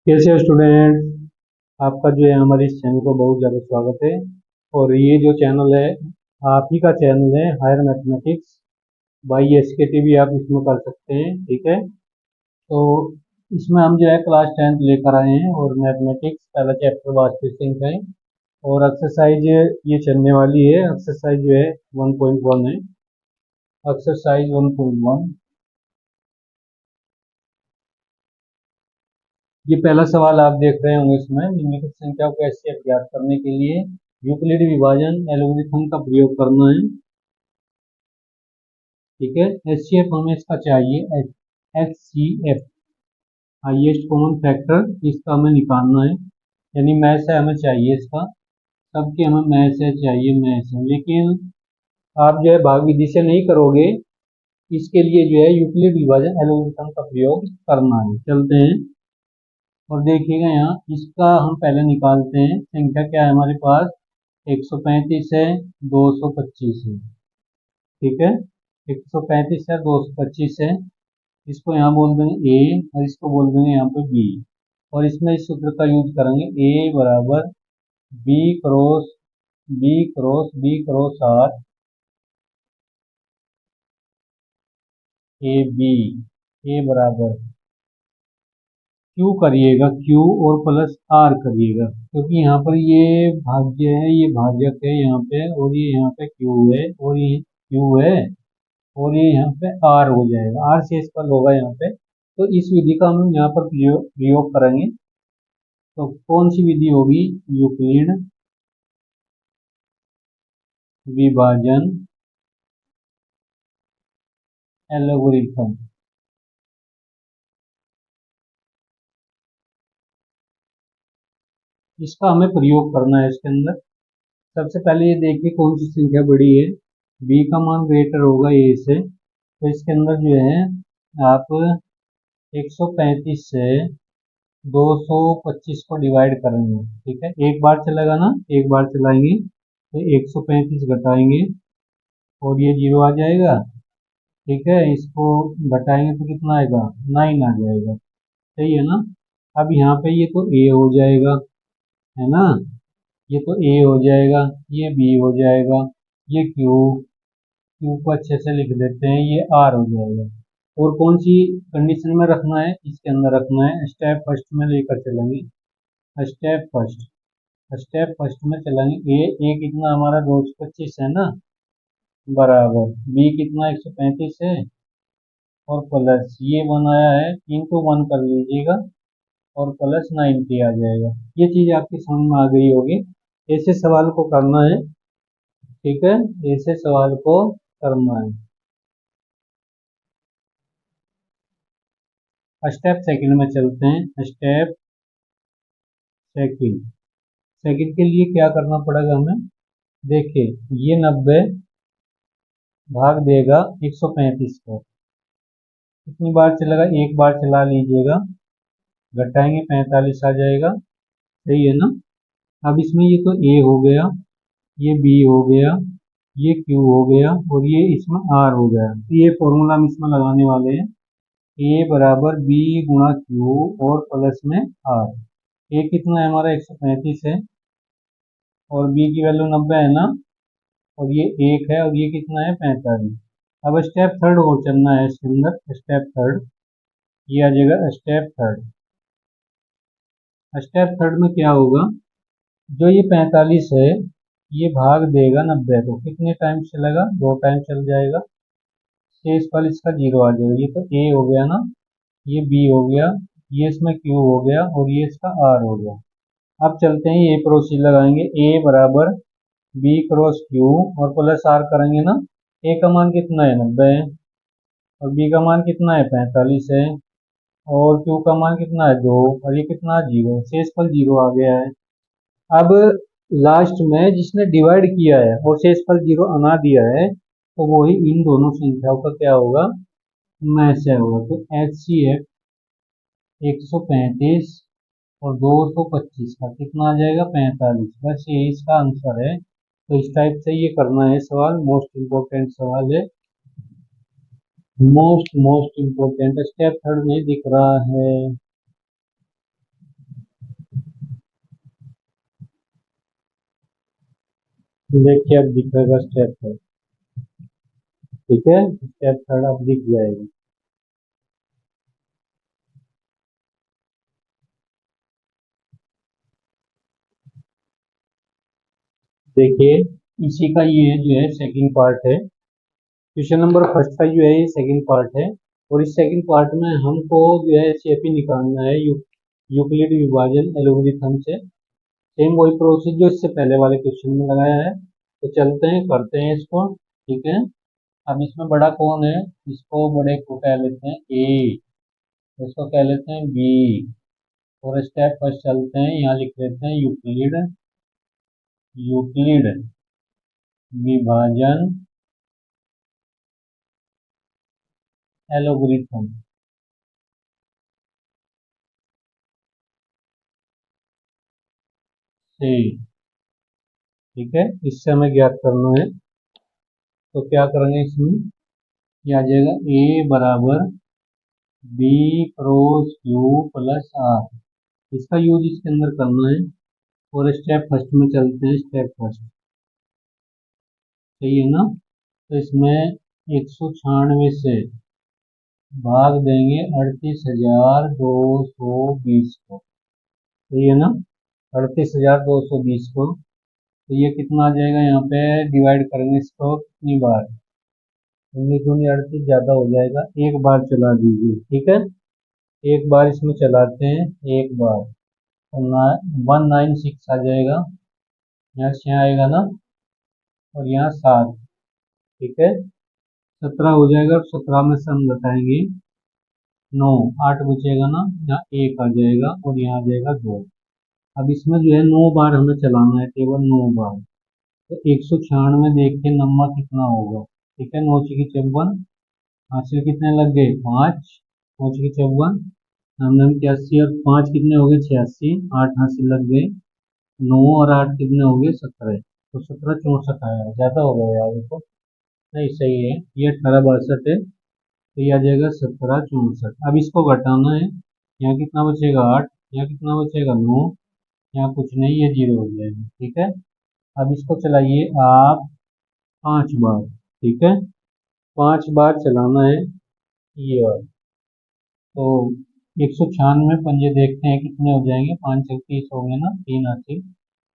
कैसे हो स्टूडेंट। आपका जो है हमारे इस चैनल को बहुत ज़्यादा स्वागत है। और ये जो चैनल है आप ही का चैनल है, हायर मैथमेटिक्स बाई एसकेटी भी आप इसमें कर सकते हैं। ठीक है, तो इसमें हम जो है क्लास 10th लेकर आए हैं और मैथमेटिक्स पहला चैप्टर वास्तविक संख्या है और एक्सरसाइज ये चलने वाली है। एक्सरसाइज जो है 1.1 है। एक्सरसाइज 1.1, ये पहला सवाल आप देख रहे होंगे। इसमें निम्नलिखित संख्या को कैसे ज्ञात करने के लिए यूक्लिड विभाजन एल्गोरिथम का प्रयोग करना है। ठीक है, एचसीएफ हमें इसका चाहिए। एचसीएफ हाईएस्ट कॉमन फैक्टर इसका हमें निकालना है, यानी मैथ से हमें चाहिए इसका। सबके हमें मैथ से चाहिए, मैथ से। लेकिन आप जो है भाग विधि से नहीं करोगे, इसके लिए जो है यूक्लिड विभाजन एल्गोरिथम का प्रयोग करना है। चलते हैं और देखिएगा यहाँ इसका हम पहले निकालते हैं। संख्या क्या है हमारे पास, 135 है, 225 है। ठीक है, 135 है, 225 है। इसको यहाँ बोल देंगे ए और इसको बोल देंगे यहाँ पे बी। और इसमें इस सूत्र का यूज करेंगे, ए बराबर B cross B cross B cross R, A B. A बराबर क्यू करिएगा, क्यू और प्लस आर करिएगा, क्योंकि यहाँ पर ये भाज्य है, ये भाजक है यहाँ पे, और ये यहाँ पे क्यू है, और ये क्यू है, और ये यहाँ पे आर हो जाएगा। आर से इसका होगा यहाँ पे। तो इस विधि का हम यहाँ पर प्रयोग करेंगे। तो कौन सी विधि होगी, यूक्लिड विभाजन एल्गोरिथम। इसका हमें प्रयोग करना है इसके अंदर। सबसे पहले ये देखिए कौन सी संख्या बड़ी है। बी का मान ग्रेटर होगा ए से, तो इसके अंदर जो है आप 135 से 225 को डिवाइड करेंगे। ठीक है, एक बार चलेगा ना, एक बार चलाएंगे तो 135 घटाएंगे और ये जीरो आ जाएगा। ठीक है, इसको घटाएंगे तो कितना आएगा, 9 आ जाएगा। सही है ना। अब यहाँ पे ये तो ए हो जाएगा, है ना। ये तो ए हो जाएगा, ये बी हो जाएगा, ये क्यू, क्यू को अच्छे से लिख देते हैं, ये आर हो जाएगा। और कौन सी कंडीशन में रखना है, इसके अंदर रखना है। स्टेप फर्स्ट में लेकर चलेंगे। स्टेप फर्स्ट, स्टेप फर्स्ट में चलेंगे। ए कितना हमारा 225 है ना, बराबर बी कितना 135 है, और प्लस ये बनाया है, इंटू 1 कर लीजिएगा और प्लस 90 आ जाएगा। ये चीज आपकी समझ में आ गई होगी। ऐसे सवाल को करना है। ठीक है, ऐसे सवाल को करना है। स्टेप सेकंड में चलते हैं। स्टेप सेकंड, सेकंड के लिए क्या करना पड़ेगा हमें, देखिए ये 90 भाग देगा 135 को। कितनी बार चलेगा, एक बार चला लीजिएगा, घटाएंगे 45 आ जाएगा। सही है ना। अब इसमें ये तो ए हो गया, ये बी हो गया, ये क्यू हो गया, और ये इसमें आर हो गया। तो ये फॉर्मूला हम इसमें लगाने वाले हैं, ए बराबर बी गुणा क्यू और प्लस में आर। ए कितना है हमारा 135 है, और बी की वैल्यू 90 है ना, और ये एक है, और ये कितना है 45। अब स्टेप थर्ड और चलना है इसके अंदर। स्टेप थर्ड ये आ जाएगा। स्टेप थर्ड, स्टेप थर्ड में क्या होगा, जो ये 45 है ये भाग देगा 90 को। कितने टाइम चलेगा, 2 टाइम चल जाएगा। शेष फल इसका जीरो आ जाएगा। ये तो ए हो गया ना, ये बी हो गया, ये इसमें क्यू हो गया, और ये इसका आर हो गया। अब चलते हैं, ये प्रोसीजर लगाएंगे। ए बराबर बी क्रॉस क्यू और प्लस आर करेंगे ना। ए का मान कितना है 90 है, और बी का मान कितना है 45 है, और क्यू का मान कितना है 2, और ये कितना जीरो, शेष फल जीरो आ गया है। अब लास्ट में जिसने डिवाइड किया है और शेषफल जीरो बना दिया है, तो वही इन दोनों संख्याओं का क्या होगा, में से होगा। तो एच सी एफ 135 और 225 का कितना आ जाएगा 45। बस ये इसका आंसर है। तो इस टाइप से ये करना है सवाल। मोस्ट इम्पोर्टेंट सवाल है, most most important. Step third में दिख रहा है। देखिए अब दिखेगा स्टेप थर्ड। ठीक है, स्टेप थर्ड अब दिख जाएगा। देखिए इसी का ये जो है सेकंड पार्ट है। क्वेश्चन नंबर फर्स्ट का जो है ये सेकंड पार्ट है। और इस सेकंड पार्ट में हमको जो है एचसीएफ निकालना है यूक्लिड विभाजन एल्गोरिथम से। सेम वही प्रोसेस जो इससे पहले वाले क्वेश्चन में लगाया है। तो चलते हैं करते हैं इसको। ठीक है, अब इसमें बड़ा कौन है? इसको बड़े को कह लेते हैं ए, इसको कह लेते हैं बी। और स्टेप फर्स्ट चलते हैं, यहाँ लिख लेते हैं यूक्लिड यूक्लिड विभाजन एल्गोरिथम से। ठीक है, इससे हमें ज्ञात करना है। तो क्या करेंगे इसमें, ये आ जाएगा ए बराबर B cross Q plus R. इसका यूज इसके अंदर करना है। और स्टेप फर्स्ट में चलते हैं, स्टेप फर्स्ट। सही है ना? तो इसमें 196 से भाग देंगे 38,220 को। सही है ना? 38,220 को। तो ये कितना आ जाएगा, यहाँ पे डिवाइड करेंगे इसको कितनी बार? 19 दूनी 38 ज़्यादा हो जाएगा, एक बार चला दीजिए। ठीक है, एक बार इसमें चलाते हैं, एक बार। तो 196 आ जाएगा, यहाँ 6 आएगा ना, और यहाँ 7। ठीक है, 17 हो जाएगा। और 17 में से हम घटाएंगे 9, 8 बचेगा ना, यहाँ 1 आ जाएगा और यहाँ आ जाएगा 2। अब इसमें जो है 9 बार हमें चलाना है, केवल 9 बार। तो 196 देखिए नंबर कितना होगा। ठीक है, 9 की 54, हासिल कितने लग गए? 5। 9 की 54, हमने 81, और 5 कितने हो गए? 86। 8 हासिल लग गए। 9 और 8 कितने हो गए? 17। तो 1764 आया, ज़्यादा हो गया यार देखो। नहीं सही है, ये 1862 है। तो ये आ जाएगा 1764। अब इसको घटाना है, यहाँ कितना बचेगा? 8। यहाँ कितना बचेगा? 9। यहाँ कुछ नहीं, ये 0 हो जाएगा। ठीक है, अब इसको चलाइए आप 5 बार। ठीक है, 5 बार चलाना है ये वाला। तो 196 पंजे देखते हैं कितने हो जाएंगे। 5 से 30 हो गए ना, 3 हासिल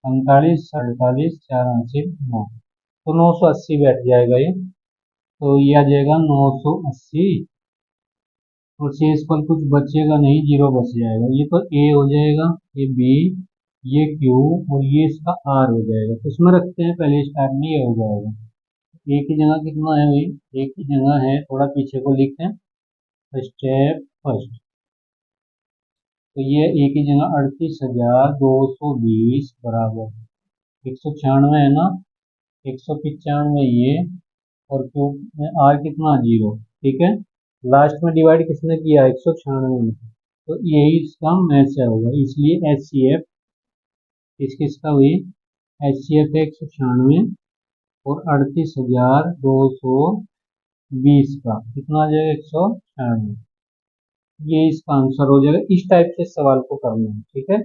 45, 48, 4 हासिल 9। तो 980 बैठ जाएगा ये। तो ये आ जाएगा 980। और शेष पर कुछ बचेगा नहीं, 0 बच जाएगा। ये तो ए हो जाएगा, ये बी, ये क्यू, और ये इसका आर हो जाएगा। तो इसमें रखते हैं पहले स्टार्ट में, ये हो जाएगा। ए की जगह कितना है भाई? ए की जगह है, थोड़ा पीछे को लिखते हैं, स्टेप फर्स्ट। तो ये ए की जगह 38,220 बराबर 196 है ना, 195 ये, और क्यू में आर कितना? 0। ठीक है, लास्ट में डिवाइड किसने किया? 196 में। तो यही इसका मैच होगा, इसलिए एच सी एफ किसका हुई? एच सी एफ है 196 और 38,220 का कितना आ जाएगा? 196। ये इसका आंसर हो जाएगा। इस टाइप से सवाल को करना है। ठीक है,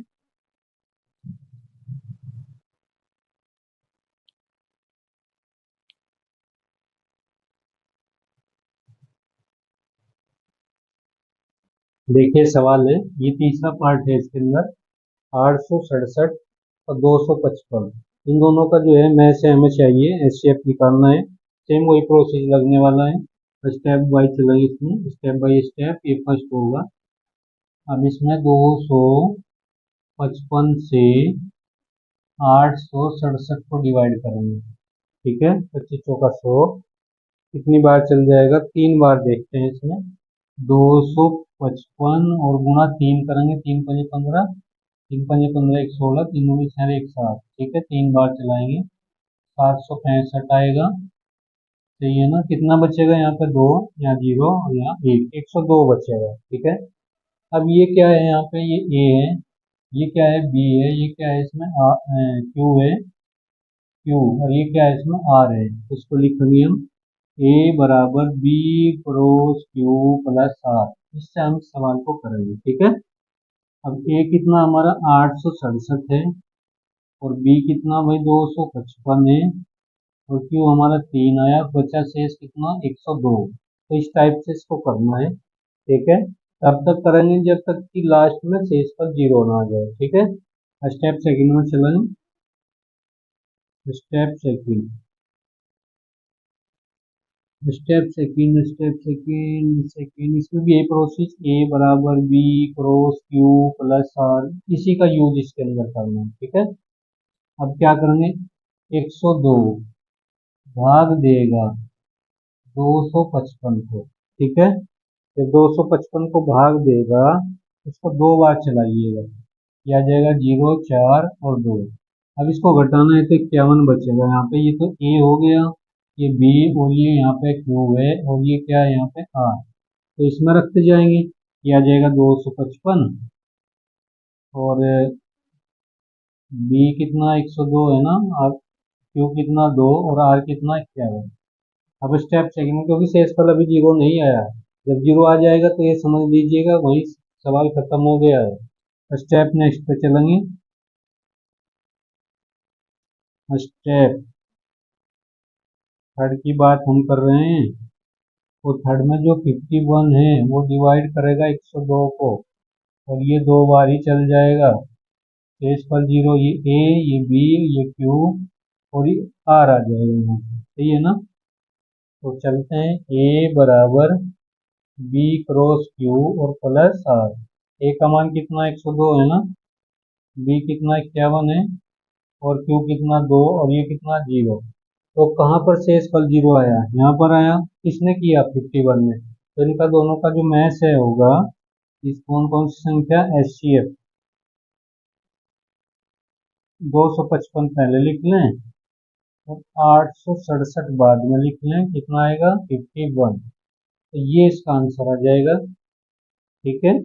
देखिए सवाल है, ये तीसरा पार्ट है इसके अंदर। 867 और 255, इन दोनों का जो है मैच से हमें चाहिए, एचसीएफ निकालना है। सेम वही प्रोसेस लगने वाला है। स्टेप बाय चलेंगे इसमें, स्टेप बाय स्टेप। ये फर्स्ट होगा। अब इसमें 255 से 867 को डिवाइड करेंगे। ठीक है, 25 चौका 100। कितनी बार चल जाएगा? 3 बार देखते हैं इसमें। 255 और गुणा 3 करेंगे, 3 पंजे 15, 3 पंजे 15, 116, तीनों में 6, 1 7। ठीक है, 3 बार चलाएंगे, 765 आएगा। सही है ना? कितना बचेगा यहाँ पे? 2, यहाँ 0 और यहाँ 1, 102 बचेगा। ठीक है, अब ये क्या है? यहाँ पे ये ए है, ये क्या है? बी है, ये क्या है? इसमें क्यू है, क्यू, और ये क्या है? इसमें आर है। तो इसको लिखेंगे हम ए बराबर B cross Q plus R. इससे हम सवाल को करेंगे। ठीक है, अब ए कितना हमारा? 867 है, और बी कितना भाई 255 है, और क्यू हमारा 3 आया, बचा शेष कितना 102। तो इस टाइप से इसको करना है, ठीक है। तब तक करेंगे जब तक कि लास्ट में शेष पर जीरो ना आ जाए, ठीक है। स्टेप सेकंड में चलेंगे। स्टेप सेकंड, स्टेप सेकंड इसमें भी यही प्रोसेस, ए बराबर B cross Q plus R, इसी का यूज इसके अंदर करना है, ठीक है। अब क्या करेंगे, 102 भाग देगा 255 को, ठीक है। जब 255 को भाग देगा, उसको दो बार चलाइएगा, ये आ जाएगा 0 4 और 2। अब इसको घटाना है तो 51 बचेगा यहाँ पे, ये तो ए हो गया, ये बी, और ये यहाँ पे क्यू है, और ये क्या है यहाँ पे आर। तो इसमें रखते जाएंगे, ये आ जाएगा 255, और बी कितना 102 है ना, और क्यू कितना 2, और आर कितना 51। अब स्टेप सेकंड में, क्योंकि शेषफल अभी जीरो नहीं आया है, जब जीरो आ जाएगा तो ये समझ लीजिएगा वही सवाल खत्म हो गया है। स्टेप नेक्स्ट पे चलेंगे। स्टेप थर्ड की बात हम कर रहे हैं, तो थर्ड में जो 51 है वो डिवाइड करेगा 102 को, और ये दो बार ही चल जाएगा। शेषफल जीरो, ये ए, ये बी, ये क्यू, और ये आर आ जाएगा यहाँ पे, सही है ना। तो चलते हैं, ए बराबर बी क्रॉस क्यू और प्लस आर। ए का मान कितना 102 है ना, बी कितना 51 है, और क्यू कितना 2, और ये कितना 0। तो कहाँ पर शेष फल जीरो आया, यहाँ पर आया, किसने किया 51 में। तो इनका दोनों का जो मैच है होगा, इस कौन कौन सी संख्या, HCF। 255 पहले लिख लें, और 867 बाद में लिख लें, कितना आएगा 51। तो ये इसका आंसर आ जाएगा, ठीक है।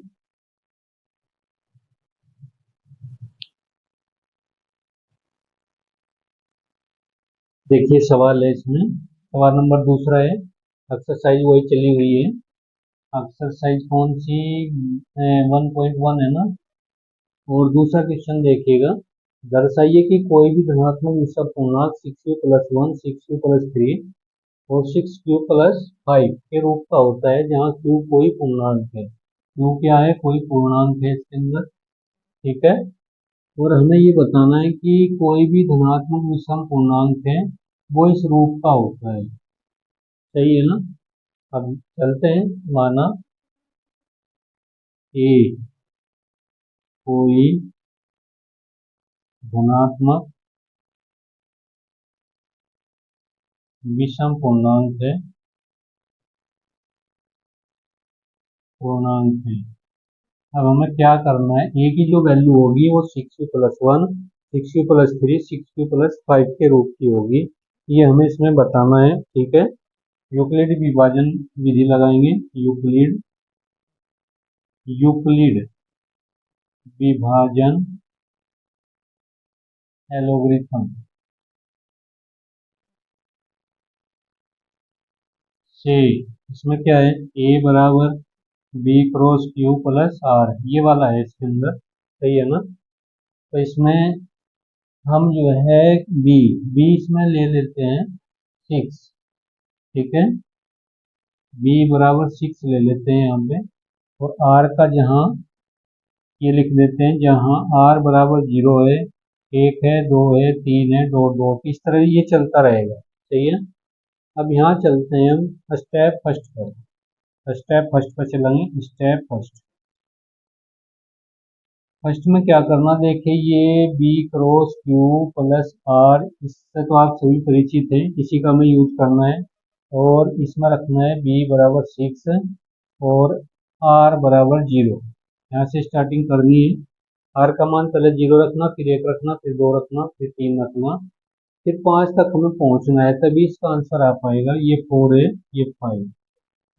देखिए सवाल है इसमें, सवाल नंबर दूसरा है, एक्सरसाइज वही चली हुई है। एक्सरसाइज कौन सी, 1.1 है ना। और दूसरा क्वेश्चन देखिएगा, दर्शाइए कि कोई भी धनात्मक विषम पूर्णांक 6u+1, 6u+3 और 6q+5 के रूप का होता है, जहाँ q कोई पूर्णांक है। q क्या है, कोई पूर्णांक है इसके अंदर, ठीक है। और हमें ये बताना है कि कोई भी धनात्मक विषम पूर्णांक है वो इस रूप का होता है, सही है ना। अब चलते हैं, माना ए कोई धनात्मक विषम पूर्णांक है। अब हमें क्या करना है, ए की जो वैल्यू होगी वो 6u+1, 6u+3, 6q+5 के रूप की होगी, ये हमें इसमें बताना है, ठीक है। यूक्लिड विभाजन विधि लगाएंगे, यूक्लिड यूक्लिड विभाजन एलोगरिथम से, इसमें क्या है, ए बराबर B cross Q plus R, ये वाला है इसके अंदर, सही है ना। तो इसमें हम जो है बी बी इसमें ले लेते हैं 6, ठीक है। बी बराबर 6 ले लेते हैं यहाँ पे, और आर का जहाँ ये लिख देते हैं, जहाँ आर बराबर 0 है, 1 है, 2 है, 3 है, 2 2, इस तरह ये चलता रहेगा, सही है। अब यहाँ चलते हैं हम स्टेप फर्स्ट पर, स्टेप फर्स्ट पर चलेंगे। स्टेप फर्स्ट, फर्स्ट में क्या करना, देखिए ये B cross Q plus R, इससे तो आप सभी परिचित हैं, इसी का हमें यूज करना है। और इसमें रखना है बी बराबर 6 और आर बराबर 0, यहाँ से स्टार्टिंग करनी है। आर का मान पहले 0 रखना, फिर 1 रखना, फिर 2 रखना, फिर 3 रखना, फिर 5 तक हमें पहुंचना है, तभी इसका आंसर आ पाएगा। ये 4 है, ये 5,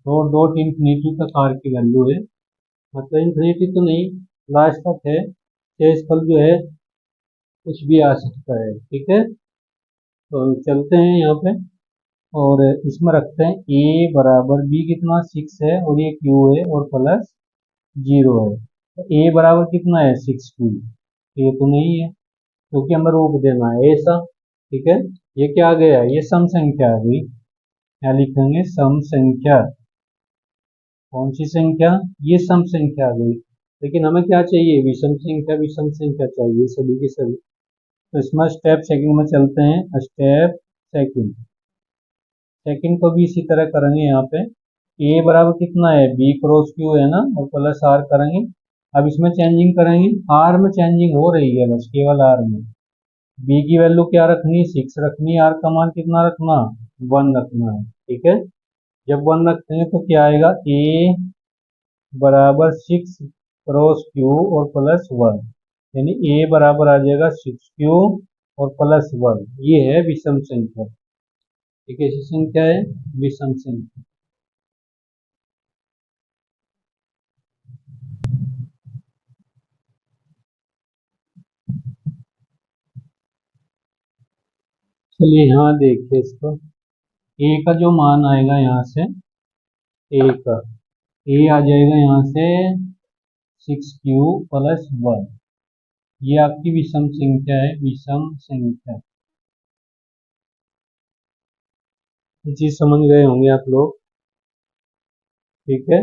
डॉट डॉट इन्फिनिटी तक आर की वैल्यू है, मतलब इन्फिनिटी तो नहीं, लास्ट तक है। शेषफल जो है कुछ भी आ सकता है, ठीक है। तो चलते हैं यहाँ पे, और इसमें रखते हैं ए बराबर बी कितना 6 है, और ये क्यू है, और प्लस 0 है। तो ए बराबर कितना है 6q, ये तो नहीं है, क्योंकि हमें रूप देना है ऐसा। ठीक है, ये क्या आ गया, ये सम संख्या आ गई। क्या लिखेंगे, सम संख्या। कौन सी संख्या, ये सम संख्या आ गई। लेकिन हमें क्या चाहिए, विषम संख्या, विषम संख्या चाहिए सभी के सभी। तो इसमें स्टेप सेकंड में चलते हैं। स्टेप सेकंड, सेकंड को भी इसी तरह करेंगे। यहाँ पे ए बराबर कितना है, बी क्रॉस क्यू है ना, और प्लस आर करेंगे। अब इसमें चेंजिंग करेंगे, आर में चेंजिंग हो रही है बस, केवल आर में। बी की वैल्यू क्या रखनी, 6 रखनी है। आर का मान कितना रखना, 1 रखना है। ठीक है, जब 1 रखेंगे तो क्या आएगा, ए बराबर 6 क्रॉस क्यू और प्लस 1, यानी ए बराबर आ जाएगा 6 क्यू और प्लस 1। ये है विषम संख्या। ठीक है, ऐसी संख्या है विषम संख्या। चलिए यहाँ देखिए इसको, ए का जो मान आएगा यहाँ से, ए का, ए आ जाएगा यहाँ से 6 क्यू प्लस 1। ये आपकी विषम संख्या है, विषम संख्या। ये चीज समझ गए होंगे आप लोग। ठीक है,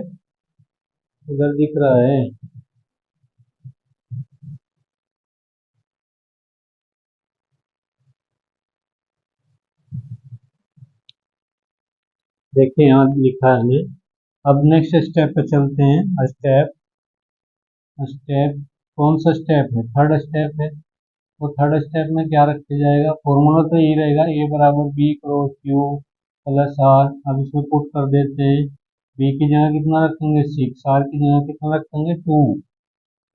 उधर दिख रहा है। देखिए यहाँ लिखा है हमें। अब नेक्स्ट स्टेप पे चलते हैं। स्टेप, स्टेप कौन सा स्टेप है, थर्ड स्टेप है। तो थर्ड स्टेप में क्या रखा जाएगा, फॉर्मूला तो यही रहेगा, ए बराबर B cross Q plus R. अब इसमें पुट कर देते हैं। बी की जगह कितना रखेंगे, 6, आर की जगह कितना रखेंगे, 2।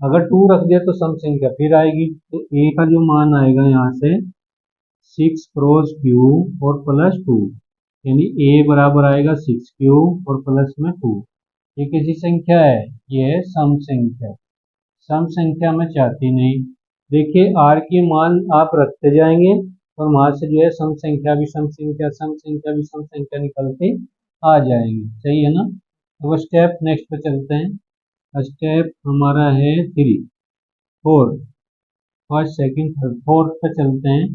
अगर 2 रख दिया तो सम संख्या फिर आएगी। तो ए का जो मान आएगा यहाँ से 6 क्रॉस क्यू और प्लस 2, यानी ए बराबर आएगा 6 क्यू और प्लस में 2। ये कैसी संख्या है, ये है सम संख्या। सम संख्या में चाहती नहीं। देखिए आर के मान आप रखते जाएंगे और वहां से जो है सम संख्या भी सम संख्या, सम संख्या भी सम संख्या निकलते आ जाएंगे। सही है ना। तो स्टेप नेक्स्ट पे चलते हैं। स्टेप हमारा है 3, 4, फर्स्ट सेकंड थर्ड, फोर्थ पे चलते हैं।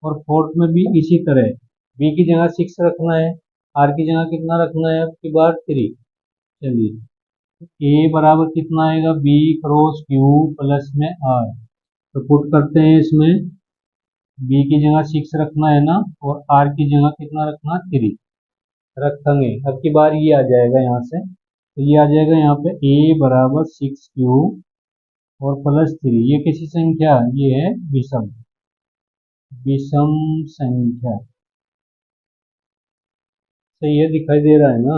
और फोर्थ में भी इसी तरह बी की जगह 6 रखना है, आर की जगह कितना रखना है, आपकी बार 3। चलिए, ए बराबर कितना आएगा, बी क्रॉस क्यू प्लस में आर। तो पुट करते हैं इसमें, बी की जगह 6 रखना है ना, और आर की जगह कितना रखना, 3 रखेंगे। अब की बार ये आ जाएगा यहाँ से, तो ये आ जाएगा यहाँ पे ए बराबर 6 क्यू और प्लस 3। ये किसी संख्या, ये है विषम, विषम संख्या। सही है, दिखाई दे रहा है ना,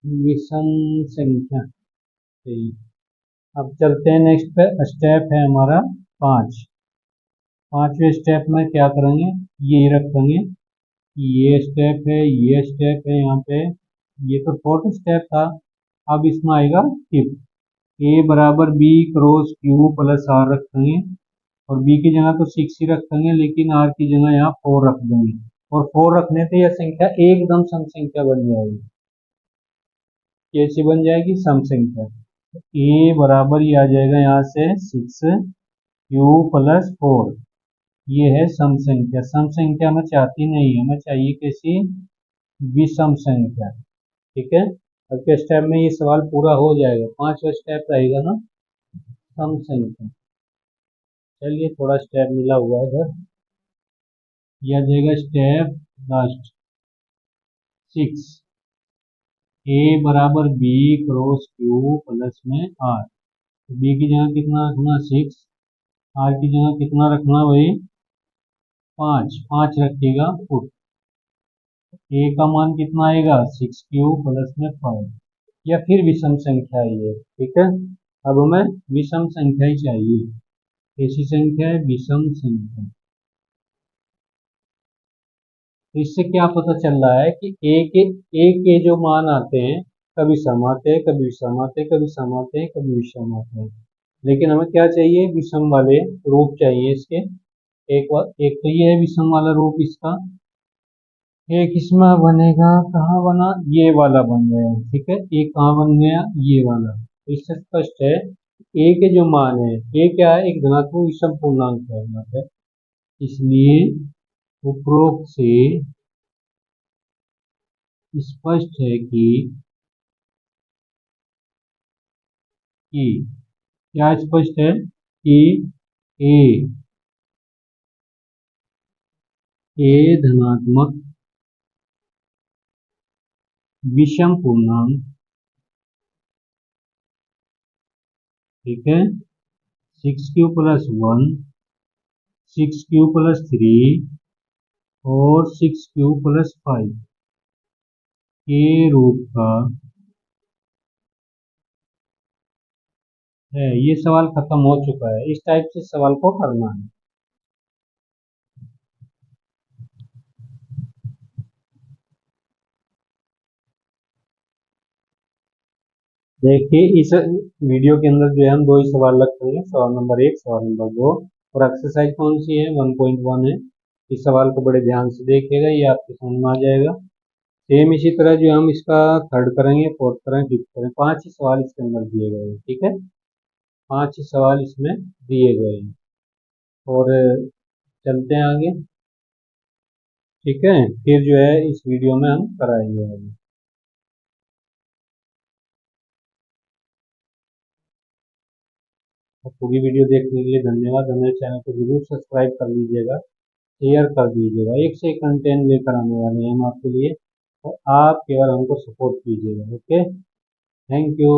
विषम संख्या। सही। अब चलते हैं नेक्स्ट पे। स्टेप है हमारा 5। पांचवें स्टेप में क्या करेंगे, ये रखेंगे। ये स्टेप है, ये स्टेप है यहाँ पे। ये तो फोर्थ स्टेप था। अब इसमें आएगा फिफ्थ। ए बराबर B cross Q plus R रखेंगे, और बी की जगह तो 6 ही रखेंगे, लेकिन आर की जगह यहाँ 4 रख देंगे। और 4 रखने से यह संख्या एकदम सम संख्या बन जाएगी। कैसी बन जाएगी, सम संख्या। ए बराबर ये आ जाएगा यहाँ से 6 क्यू प्लस 4। ये है सम संख्या। सम संख्या में चाहती नहीं है, हमें चाहिए कैसी, विषम संख्या। ठीक है, अब के स्टेप में ये सवाल पूरा हो जाएगा। पांचवा स्टेप रहेगा ना, सम संख्या। चलिए थोड़ा स्टेप मिला हुआ है इधर, यह आ जाएगा स्टेप लास्ट 6। ए बराबर बी क्रॉस क्यू प्लस में आर। तो बी की जगह कितना रखना, 6। आर की जगह कितना रखना भाई, 5। 5 रखिएगा फुट। ए का मान कितना आएगा, 6 क्यू प्लस में 5। या फिर विषम संख्या ही है। ठीक है, अब हमें विषम संख्या ही चाहिए। ऐसी संख्या है विषम संख्या। तो इससे क्या पता चल रहा है कि ए के जो मान आते हैं, कभी सम आते हैं, कभी विषम आते हैं, कभी सम आते हैं, कभी विषम आते हैं। लेकिन हमें क्या चाहिए, विषम वाले रूप चाहिए इसके। एक तो ये है विषम वाला रूप इसका। एक इसमें बनेगा, कहाँ बना, ये वाला बन गया। ठीक है, एक कहाँ बन गया, ये वाला। तो इससे स्पष्ट है ए के जो मान है, ए क्या है, एक धनात्मक विषम पूर्णांक है यहाँ पे, इसलिए उपरोक्त से स्पष्ट है कि क्या स्पष्ट है कि ए ए धनात्मक विषम पूर्णांक, ठीक है, 6q+1, 6q+3 और 6q+5 के रूप का है। ये सवाल खत्म हो चुका है। इस टाइप से सवाल को करना है। देखिए इस वीडियो के अंदर जो है हम दो ही सवाल रखेंगे, सवाल नंबर 1, सवाल नंबर 2। और एक्सरसाइज कौन सी है, 1.1 है। इस सवाल को बड़े ध्यान से देखिएगा, ये आपके समझ में आ जाएगा। सेम इसी तरह जो हम इसका थर्ड करेंगे, फोर्थ करेंगे, फिफ्थ करेंगे। 5 ही सवाल इसके अंदर दिए गए हैं, ठीक है, 5 ही सवाल इसमें दिए गए हैं। और चलते हैं आगे, ठीक है, फिर जो है इस वीडियो में हम कराएंगे आगे। और पूरी वीडियो देखने के लिए धन्यवाद। हमारे चैनल को जरूर सब्सक्राइब कर लीजिएगा, शेयर कर दीजिएगा। एक से एक कंटेंट लेकर आने वाले हैं हम आपके लिए, और आप केवल हमको सपोर्ट कीजिएगा। Okay, thank you.